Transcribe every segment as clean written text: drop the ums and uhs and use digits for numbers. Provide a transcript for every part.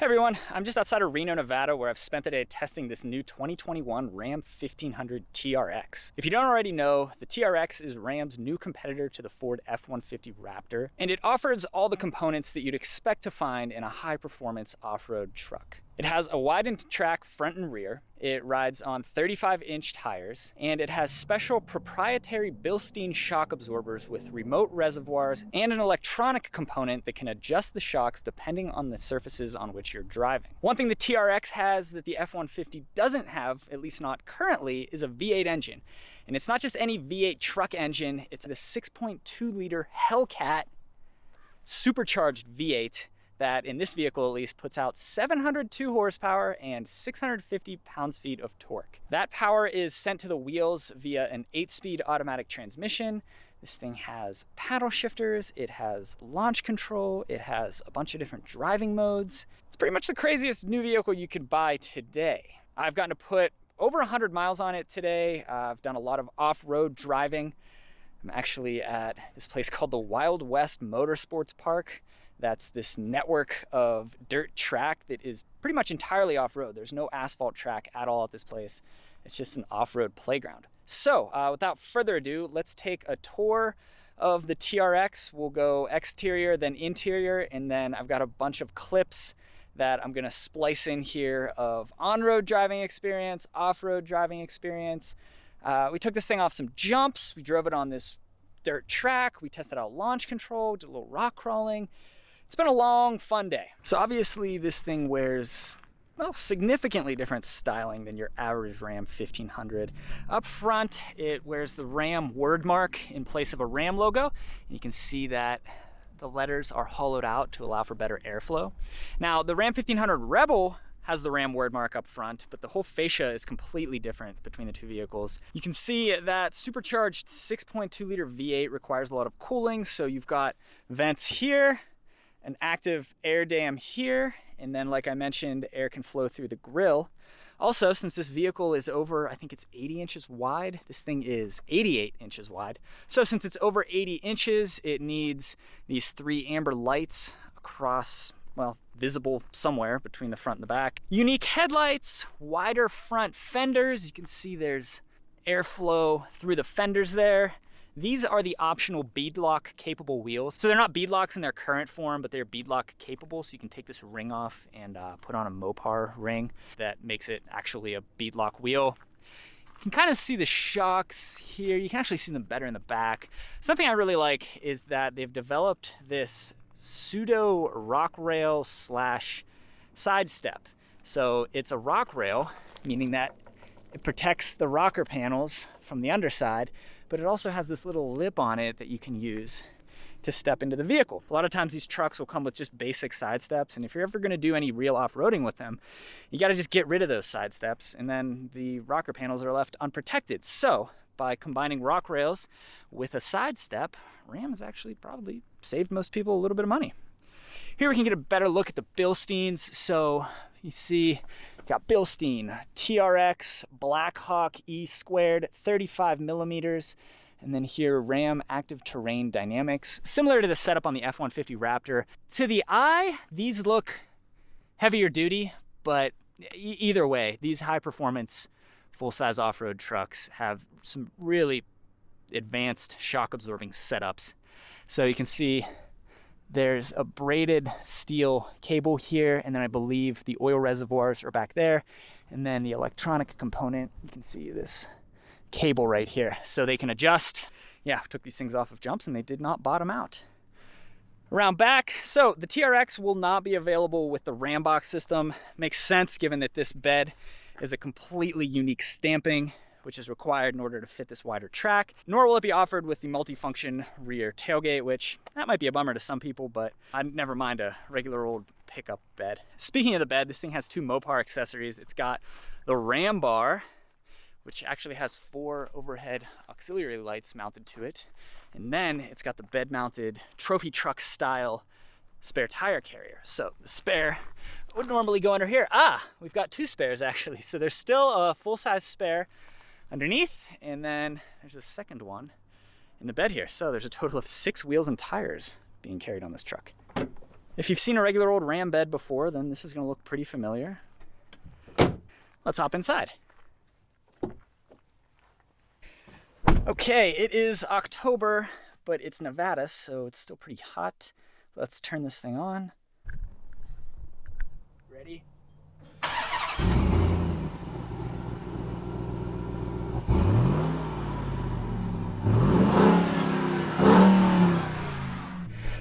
Hey everyone, I'm just outside of Reno, Nevada, where I've spent the day testing this new 2021 Ram 1500 TRX. If you don't already know, the TRX is Ram's new competitor to the Ford F-150 Raptor, and it offers all the components that you'd expect to find in a high-performance off-road truck. It has a widened track front and rear, it rides on 35-inch tires, and it has special proprietary Bilsteins shock absorbers with remote reservoirs and an electronic component that can adjust the shocks depending on the surfaces on which you're driving. One thing the TRX has that the F-150 doesn't have, at least not currently, is a V8 engine. And it's not just any V8 truck engine, it's the 6.2-liter Hellcat supercharged V8 that in this vehicle at least puts out 702 horsepower and 650 pounds-feet of torque. That power is sent to the wheels via an 8-speed automatic transmission. This thing has paddle shifters, it has launch control, it has a bunch of different driving modes. It's pretty much the craziest new vehicle you could buy today. I've gotten to put over 100 miles on it today. I've done a lot of off-road driving. I'm actually at this place called the Wild West Motorsports Park. That's this network of dirt track that is pretty much entirely off-road. There's no asphalt track at all at this place. It's just an off-road playground. So without further ado, let's take a tour of the TRX. We'll go exterior, then interior, and then I've got a bunch of clips that I'm gonna splice in here of on-road driving experience, off-road driving experience. We took this thing off some jumps. We drove it on this dirt track. We tested out launch control, did a little rock crawling. It's been a long, fun day. So obviously this thing wears, well, significantly different styling than your average Ram 1500. Up front, it wears the Ram word mark in place of a Ram logo. And you can see that the letters are hollowed out to allow for better airflow. Now, the Ram 1500 Rebel has the Ram word mark up front, but the whole fascia is completely different between the two vehicles. You can see that supercharged 6.2-liter V8 requires a lot of cooling, so you've got vents here, an active air dam here, and then like I mentioned, air can flow through the grille. Also, since this vehicle is over, I think it's 80 inches wide, this thing is 88 inches wide. So since it's over 80 inches, it needs these 3 amber lights across, well, visible somewhere between the front and the back. Unique headlights, wider front fenders. You can see there's airflow through the fenders there. These are the optional beadlock capable wheels. So they're not beadlocks in their current form, but they're beadlock capable. So you can take this ring off and put on a Mopar ring that makes it actually a beadlock wheel. You can kind of see the shocks here. You can actually see them better in the back. Something I really like is that they've developed this pseudo rock rail slash side step. So it's a rock rail, meaning that it protects the rocker panels from the underside, but it also has this little lip on it that you can use to step into the vehicle. A lot of times these trucks will come with just basic side steps, and if you're ever gonna do any real off-roading with them, you gotta just get rid of those side steps, and then the rocker panels are left unprotected. So by combining rock rails with a side step, Ram has actually probably saved most people a little bit of money. Here we can get a better look at the Bilsteins. So you see, got Bilstein, TRX, Blackhawk E squared, 35 millimeters. And then here, Ram Active Terrain Dynamics, similar to the setup on the F-150 Raptor. To the eye, these look heavier duty, but either way, these high performance full-size off-road trucks have some really advanced shock absorbing setups. So you can see there's a braided steel cable here, and then I believe the oil reservoirs are back there. And then the electronic component, you can see this cable right here. So they can adjust. Yeah, took these things off of jumps and they did not bottom out. Around back, so the TRX will not be available with the Ram box system. Makes sense given that this bed is a completely unique stamping, which is required in order to fit this wider track. Nor will it be offered with the multifunction rear tailgate, which that might be a bummer to some people, but I'd never mind a regular old pickup bed. Speaking of the bed, this thing has 2 Mopar accessories. It's got the Ram bar, which actually has 4 overhead auxiliary lights mounted to it. And then it's got the bed mounted trophy truck style spare tire carrier. So the spare would normally go under here. We've got 2 spares actually. So there's still a full-size spare underneath, and then there's a second one in the bed here. So there's a total of 6 wheels and tires being carried on this truck. If you've seen a regular old Ram bed before, then this is going to look pretty familiar. Let's hop inside. Okay, it is October, but it's Nevada, so it's still pretty hot. Let's turn this thing on. Ready?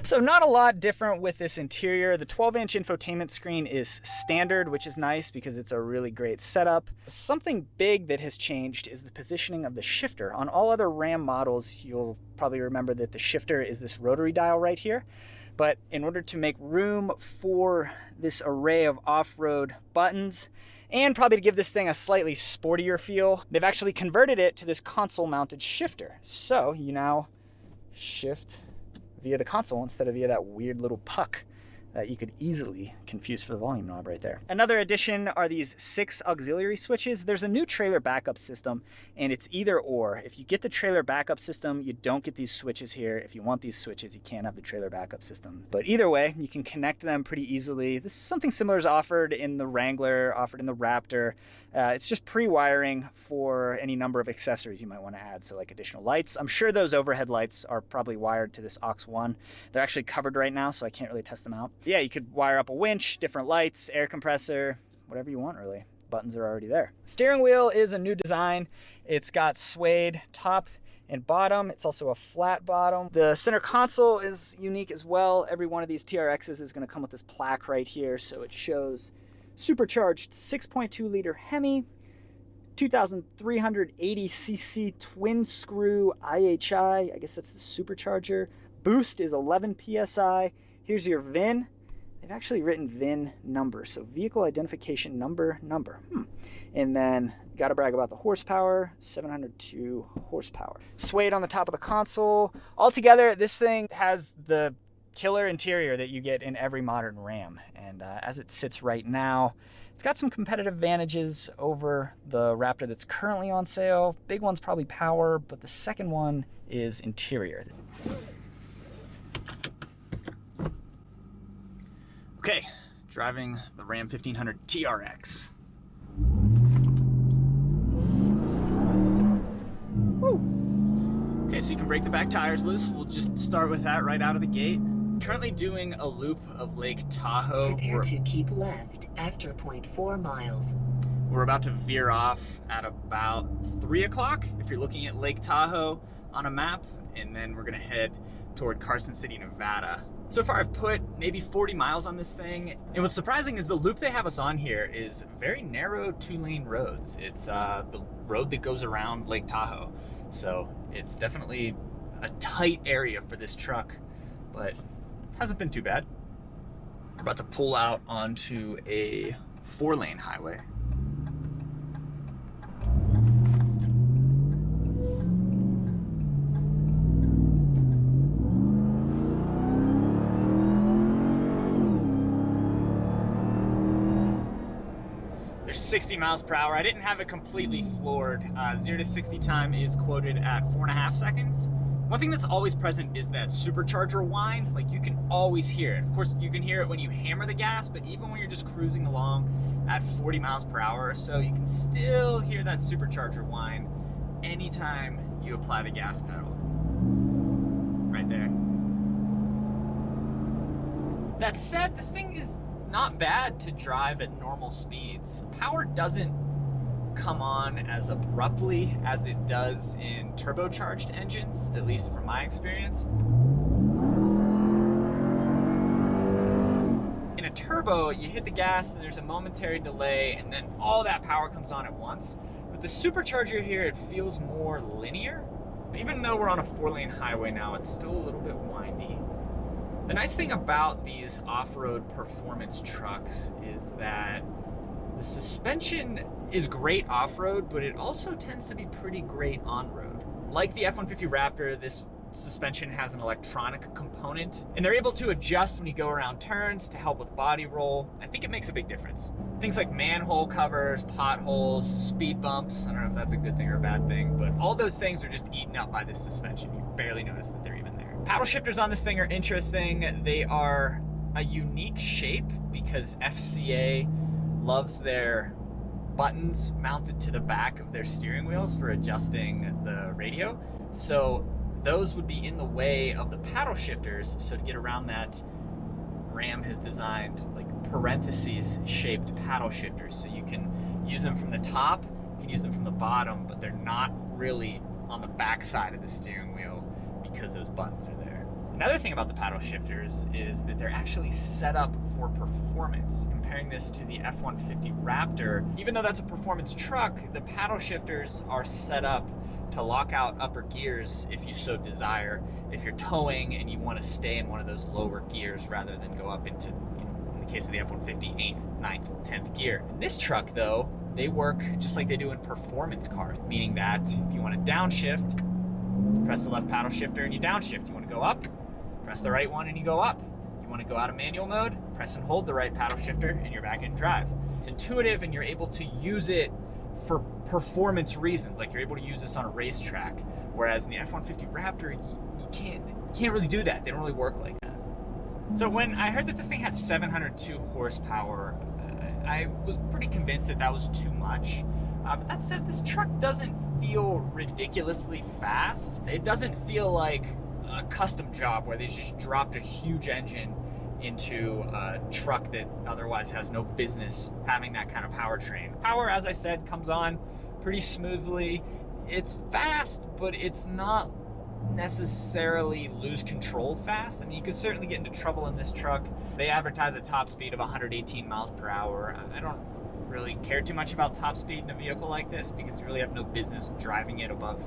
So not a lot different with this interior. The 12-inch infotainment screen is standard, which is nice because it's a really great setup. Something big that has changed is the positioning of the shifter. On all other Ram models, you'll probably remember that the shifter is this rotary dial right here. But in order to make room for this array of off-road buttons, and probably to give this thing a slightly sportier feel, they've actually converted it to this console-mounted shifter. So you now shift via the console instead of via that weird little puck that you could easily confuse for the volume knob right there. Another addition are these 6 auxiliary switches. There's a new trailer backup system, and it's either or. If you get the trailer backup system, you don't get these switches here. If you want these switches, you can't have the trailer backup system. But either way, you can connect them pretty easily. This is something similar is offered in the Wrangler, offered in the Raptor. It's just pre-wiring for any number of accessories you might want to add, so like additional lights. I'm sure those overhead lights are probably wired to this aux 1. They're actually covered right now, so I can't really test them out. Yeah, you could wire up a winch, different lights, air compressor, whatever you want really. Buttons are already there. Steering wheel is a new design. It's got suede top and bottom. It's also a flat bottom. The center console is unique as well. Every one of these TRXs is going to come with this plaque right here, so it shows supercharged 6.2 liter Hemi, 2,380cc twin screw IHI. I guess that's the supercharger. Boost is 11 PSI. Here's your VIN. They've actually written VIN number, so vehicle identification number. And then gotta brag about the horsepower, 702 horsepower. Suede on the top of the console. Altogether, this thing has the killer interior that you get in every modern Ram. And as it sits right now, it's got some competitive advantages over the Raptor that's currently on sale. Big one's probably power, but the second one is interior. Okay, driving the Ram 1500 TRX. Woo. Okay, so you can break the back tires loose. We'll just start with that right out of the gate. Currently doing a loop of Lake Tahoe. Prepare to keep left after 0.4 miles. We're about to veer off at about 3 o'clock if you're looking at Lake Tahoe on a map, and then we're gonna head toward Carson City, Nevada. So far I've put maybe 40 miles on this thing, and what's surprising is the loop they have us on here is very narrow 2-lane roads. It's the road that goes around Lake Tahoe. So it's definitely a tight area for this truck, but hasn't been too bad. We're about to pull out onto a 4-lane highway. There's 60 miles per hour. I didn't have it completely floored. 0 to 60 time is quoted at 4.5 seconds. One thing that's always present is that supercharger whine. Like, you can always hear it. Of course, you can hear it when you hammer the gas, but even when you're just cruising along at 40 miles per hour or so, you can still hear that supercharger whine anytime you apply the gas pedal. Right there. That said, this thing is not bad to drive at normal speeds. Power doesn't come on as abruptly as it does in turbocharged engines, at least from my experience. In a turbo, you hit the gas and there's a momentary delay, and then all that power comes on at once. With the supercharger here, it feels more linear. Even though we're on a 4-lane highway now, it's still a little bit windy. The nice thing about these off-road performance trucks is that the suspension is great off-road, but it also tends to be pretty great on-road. Like the F-150 Raptor, this suspension has an electronic component, and they're able to adjust when you go around turns to help with body roll. I think it makes a big difference. Things like manhole covers, potholes, speed bumps, I don't know if that's a good thing or a bad thing, but all those things are just eaten up by this suspension. You barely notice that they're even there. Paddle shifters on this thing are interesting. They are a unique shape because FCA loves their buttons mounted to the back of their steering wheels for adjusting the radio. So those would be in the way of the paddle shifters. So to get around that, Ram has designed like parentheses shaped paddle shifters. So you can use them from the top, you can use them from the bottom, but they're not really on the back side of the steering wheel because those buttons are there. Another thing about the paddle shifters is that they're actually set up for performance. Comparing this to the F-150 Raptor, even though that's a performance truck, the paddle shifters are set up to lock out upper gears if you so desire. If you're towing and you want to stay in one of those lower gears rather than go up into, in the case of the F-150, 8th, 9th, 10th gear. This truck though, they work just like they do in performance cars, meaning that if you want to downshift, press the left paddle shifter and you downshift. You want to go up, press the right one and you go up. You want to go out of manual mode, press and hold the right paddle shifter and you're back in drive. It's intuitive and you're able to use it for performance reasons, like you're able to use this on a racetrack, whereas in the F-150 Raptor, you can't really do that. They don't really work like that. So when I heard that this thing had 702 horsepower, I was pretty convinced that that was too much. But that said, this truck doesn't feel ridiculously fast. It doesn't feel like a custom job where they just dropped a huge engine into a truck that otherwise has no business having that kind of powertrain. Power, as I said, comes on pretty smoothly. It's fast, but it's not necessarily lose control fast. I mean, you could certainly get into trouble in this truck. They advertise a top speed of 118 miles per hour. I don't really care too much about top speed in a vehicle like this because you really have no business driving it above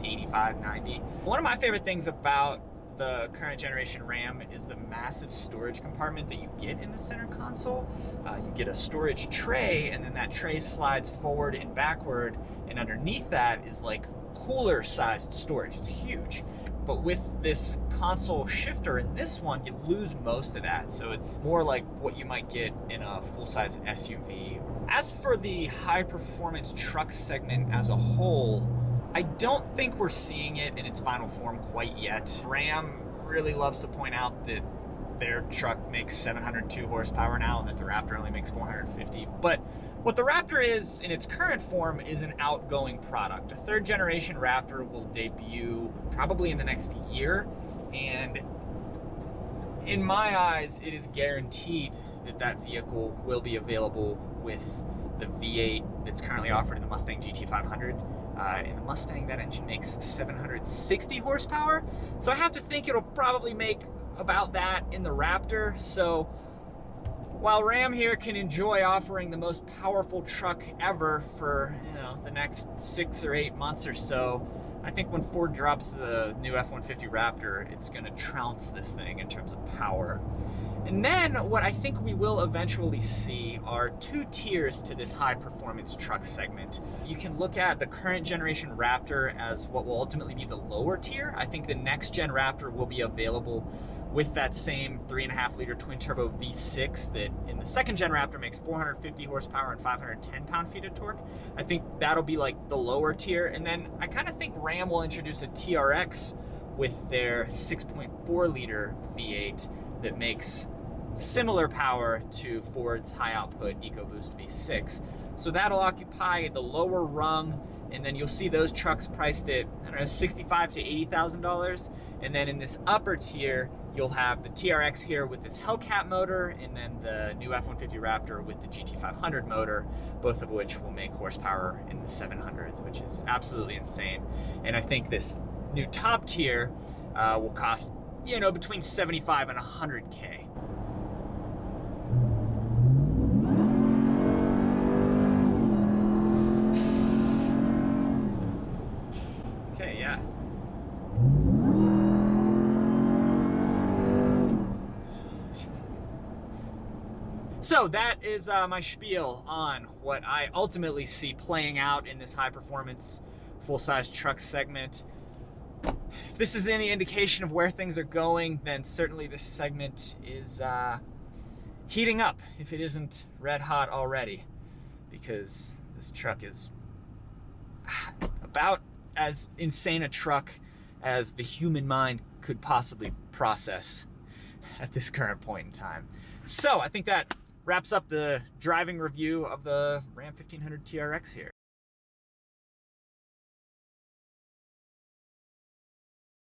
85, 90. One of my favorite things about the current generation Ram is the massive storage compartment that you get in the center console. You get a storage tray, and then that tray slides forward and backward, and underneath that is like cooler sized storage. It's huge. But with this console shifter in this one, you lose most of that. So it's more like what you might get in a full-size SUV. As for the high performance truck segment as a whole, I don't think we're seeing it in its final form quite yet. Ram really loves to point out that their truck makes 702 horsepower now and that the Raptor only makes 450. But what the Raptor is in its current form is an outgoing product. A third generation Raptor will debut probably in the next year. And in my eyes, it is guaranteed that that vehicle will be available with the V8 that's currently offered in the Mustang GT500. In the Mustang, that engine makes 760 horsepower. So I have to think it'll probably make about that in the Raptor. So while Ram here can enjoy offering the most powerful truck ever for the next 6 or 8 months or so, I think when Ford drops the new F-150 Raptor, it's going to trounce this thing in terms of power. And then what I think we will eventually see are 2 tiers to this high performance truck segment. You can look at the current generation Raptor as what will ultimately be the lower tier. I think the next gen Raptor will be available with that same 3.5 liter twin turbo V6 that in the second gen Raptor makes 450 horsepower and 510 pound-feet of torque. I think that'll be like the lower tier. And then I kind of think Ram will introduce a TRX with their 6.4 liter V8 that makes similar power to Ford's high output EcoBoost V6. So that'll occupy the lower rung, and then you'll see those trucks priced at, I don't know, $65,000 to $80,000. And then in this upper tier, you'll have the TRX here with this Hellcat motor, and then the new F-150 Raptor with the GT500 motor, both of which will make horsepower in the 700s, which is absolutely insane. And I think this new top tier will cost, between $75,000 and $100,000. Okay, yeah. So that is my spiel on what I ultimately see playing out in this high performance full-size truck segment. If this is any indication of where things are going, then certainly this segment is heating up, if it isn't red hot already, because this truck is about as insane a truck as the human mind could possibly process. at this current point in time. So I think that wraps up the driving review of the Ram 1500 TRX here.